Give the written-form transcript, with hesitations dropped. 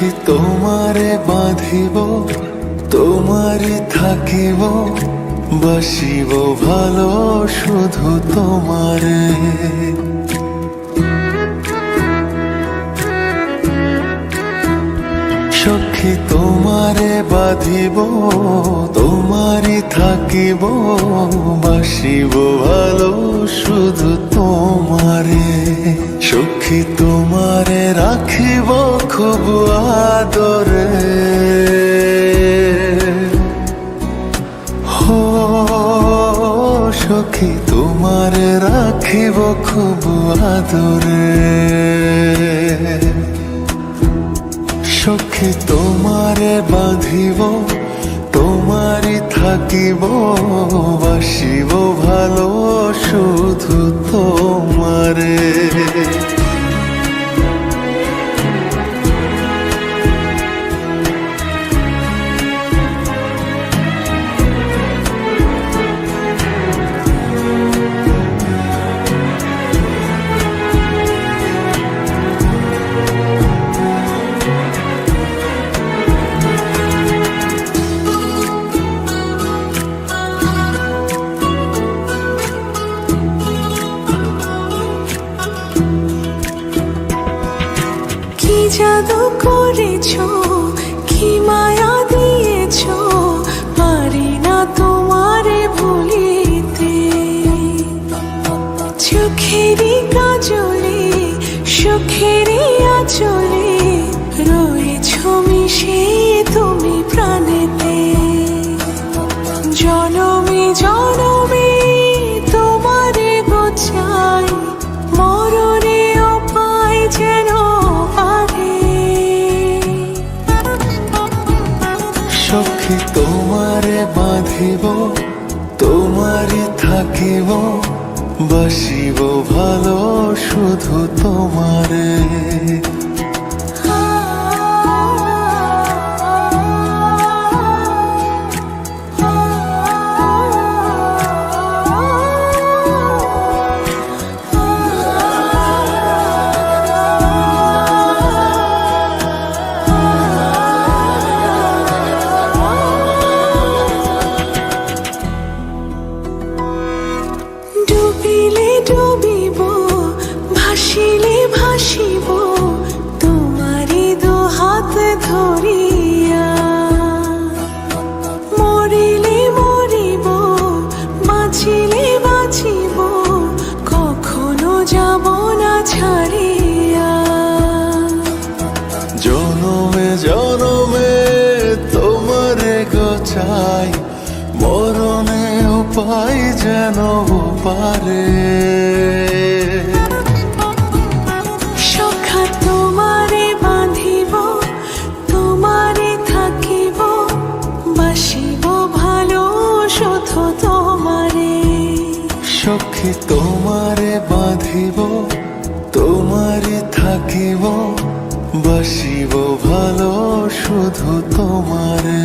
সখী তোমারে বাঁধিব, তোমারই থাকিব, বাসিব ভালো শুধু তোমারে। সখী তোমারে বাঁধিব, তোমারই থাকিব, বাসিব ভালো শুধু তোমারে। সখী তোমারে রাখিব খুব আদরে, হো সখী তোমারে রাখিব খুব আদরে। সখী তোমারে বাঁধিব, তোমারই থাকিব, বাসিব ভালো শুধু তোমারে। কি জাদু করেছো, কি মায়া দিয়েছো, পারি না তোমারে ভুলিতে। চোখেরই কাজলে, সুখেরই আঁচলে, রয়েছো মিশে তুমি প্রাণেতে। জনমে জনমে তোমারে গোছাই, মরণেও পাই যেন সখী তোমারে বাঁধিব, তোমারই থাকিব, বাসিব ভালো শুধু তোমারে। ডুবিলে ডুবিব, ভাসিলে ভাসিব, তোমারই দু হাত ধরিয়া। মরিলে মরিব, বাঁচিলে বাঁচিব, কখনো যাব না ছাড়িয়া। জনমে জনমে তোমারে গোছাই, মরণেও পাই যেন পারে। সখা তোমারে বাঁধিব, তোমারে থাকিব, বাসিব ভালো শুধু তোমারে। সখী তোমারে বাঁধিব, তোমারই থাকিব, বাসিব ভালো শুধু তোমারে।